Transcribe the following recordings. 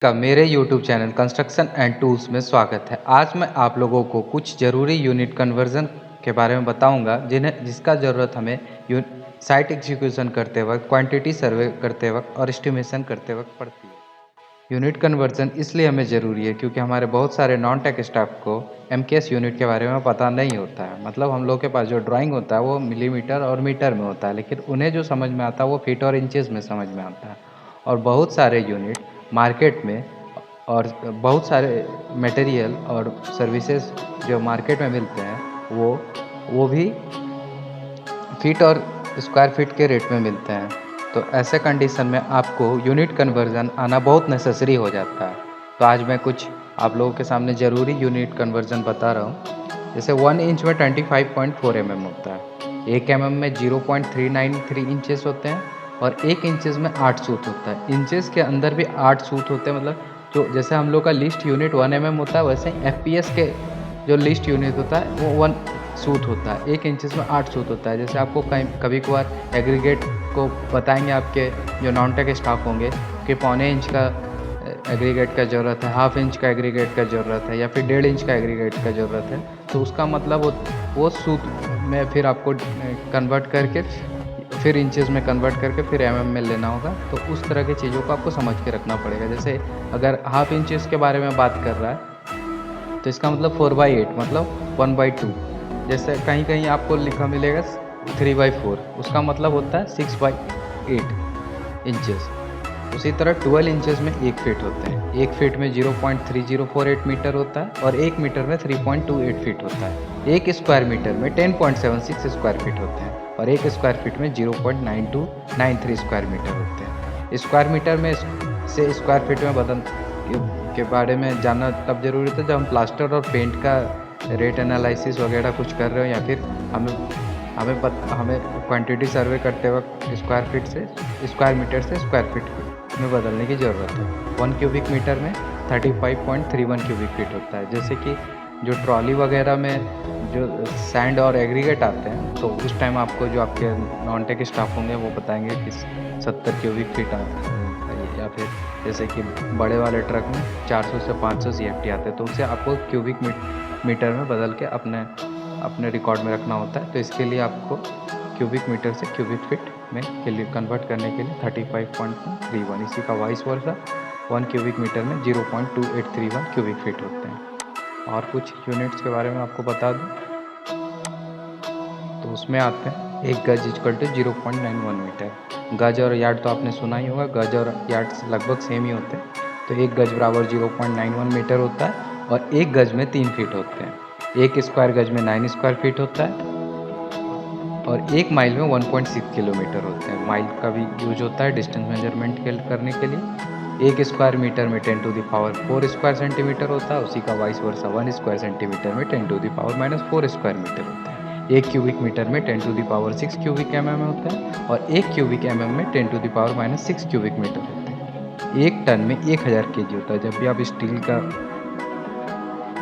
का मेरे YouTube channel construction and tools में स्वागत है। आज मैं आप लोगों को कुछ ज़रूरी यूनिट कन्वर्जन के बारे में बताऊंगा जिसका ज़रूरत हमें साइट एग्जीक्यूशन करते वक्त, क्वांटिटी सर्वे करते वक्त और एस्टिमेशन करते वक्त पड़ती है। यूनिट कन्वर्जन इसलिए हमें ज़रूरी है क्योंकि हमारे बहुत सारे नॉन टेक स्टाफ को MKS यूनिट के बारे में पता नहीं होता है। मतलब हम लोग के पास जो ड्राइंग होता है वो मिलीमीटर और मीटर में होता है, लेकिन उन्हें जो समझ में आता है वो फीट और इंचेस में समझ में आता है। और बहुत सारे यूनिट मार्केट में और बहुत सारे मटेरियल और सर्विसेज जो मार्केट में मिलते हैं वो भी फीट और स्क्वायर फीट के रेट में मिलते हैं। तो ऐसे कंडीशन में आपको यूनिट कन्वर्जन आना बहुत नेसेसरी हो जाता है। तो आज मैं कुछ आप लोगों के सामने ज़रूरी यूनिट कन्वर्जन बता रहा हूँ। जैसे 1 इंच में 25.4 mm होता है, 1 mm में 0.393 इंचेस होते हैं और 1 इंचेस में 8 सूत होता है। इंचेस के अंदर भी 8 सूत होते हैं। मतलब जो जैसे हम लोग का लिस्ट यूनिट 1 mm होता है, वैसे ही FPS के जो लिस्ट यूनिट होता है वो 1 सूत होता है। 1 इंचेस में 8 सूत होता है। जैसे आपको कभी कभार एग्रीगेट को बताएंगे आपके जो नॉन टेक स्टाफ होंगे कि 1.25 इंच का एग्रीगेट का ज़रूरत है, 1/2 इंच का एग्रीगेट का ज़रूरत है या फिर 1.5 इंच का एग्रीगेट का ज़रूरत है, तो उसका मतलब वो सूत में फिर आपको कन्वर्ट करके फिर इंचेस में कन्वर्ट करके फिर mm में लेना होगा। तो उस तरह की चीज़ों को आपको समझ के रखना पड़ेगा। जैसे अगर 1/2 इंचेस के बारे में बात कर रहा है तो इसका मतलब 4/8 मतलब 1/2। जैसे कहीं कहीं आपको लिखा मिलेगा 3/4, उसका मतलब होता है 6/8 इंचेस। उसी तरह 12 इंचेस में 1 फीट होते हैं। 1 फीट में 0.3048 मीटर होता है और 1 मीटर में 3.28 फीट होता है। 1 स्क्वायर मीटर में 10.76 स्क्वायर फीट होते हैं और 1 स्क्वायर फीट में 0.9293 स्क्वायर मीटर होते हैं। स्क्वायर मीटर में से स्क्वायर फीट में बदल के बारे में जानना तब जरूरी था जब हम प्लास्टर और पेंट का रेट एनालिसिस वगैरह कुछ कर रहे हो या फिर हमें क्वांटिटी सर्वे करते वक्त स्क्वायर मीटर से स्क्वायर फीट में बदलने की ज़रूरत है। 1 क्यूबिक मीटर में 35.31 क्यूबिक फीट होता है। जैसे कि जो ट्रॉली वगैरह में जो सैंड और एग्रीगेट आते हैं तो उस टाइम आपको जो आपके नॉन टेक स्टाफ होंगे वो बताएंगे कि 70 क्यूबिक फीट आते हैं। या फिर जैसे कि बड़े वाले ट्रक में 400 से 500 CFT आते हैं, तो उसे आपको क्यूबिक मीटर में बदल के अपने रिकॉर्ड में रखना होता है। तो इसके लिए आपको क्यूबिक मीटर से क्यूबिक फीट में के लिए कन्वर्ट करने के लिए 35.31, इसी का वाइस वर्सा 1 क्यूबिक मीटर में 0.2831 क्यूबिक फीट होते हैं। और कुछ यूनिट्स के बारे में आपको बता दूं तो उसमें आते हैं 1 गज इक्वल टू 0.91 मीटर। गज और यार्ड तो आपने सुना ही होगा, गज और यार्ड लगभग सेम ही होते हैं। तो 1 गज बराबर 0.91 मीटर होता है और 1 गज में 3 फीट होते हैं। 1 स्क्वायर गज में 9 स्क्वायर फीट होता है और 1 माइल में 1.6 किलोमीटर होते हैं। माइल का भी यूज होता है डिस्टेंस मेजरमेंट करने के लिए। 1 स्क्वायर मीटर में 10 to the power 4 square centimetre होता है, उसी का वाइस वर्सा 1 स्क्वायर सेंटीमीटर में 10 to the power -4 square metre होता है। 1 क्यूबिक मीटर में 10 to the power 6 cubic mm होता है और 1 क्यूबिक mm में 10 to the power -6 cubic metre होता है। 1 टन में 1000 kg होता है। जब भी आप स्टील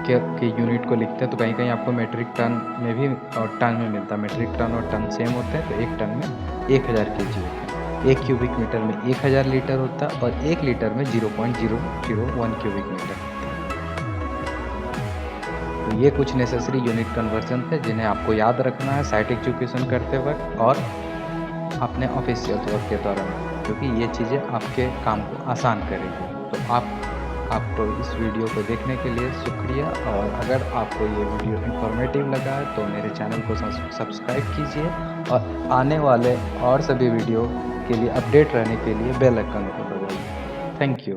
के यूनिट को लिखते हैं तो कहीं कहीं आपको मेट्रिक टन में भी और टन में मिलता है। मेट्रिक टन और टन सेम होते हैं, तो 1 टन में 1000 kg होता है। 1 क्यूबिक मीटर में 1000 लीटर होता है और 1 लीटर में 0.001 क्यूबिक मीटर होता है। तो ये कुछ नेसेसरी यूनिट कन्वर्जन थे जिन्हें आपको याद रखना है साइट एग्जीक्यूशन करते वक्त और अपने ऑफिशियल वर्क के दौरान, क्योंकि ये चीज़ें आपके काम को आसान करेगी। तो आपको इस वीडियो को देखने के लिए शुक्रिया। और अगर आपको ये वीडियो इन्फॉर्मेटिव लगा है तो मेरे चैनल को सब्सक्राइब कीजिए और आने वाले और सभी वीडियो के लिए अपडेट रहने के लिए बेल आइकन को दबाइए। Thank you.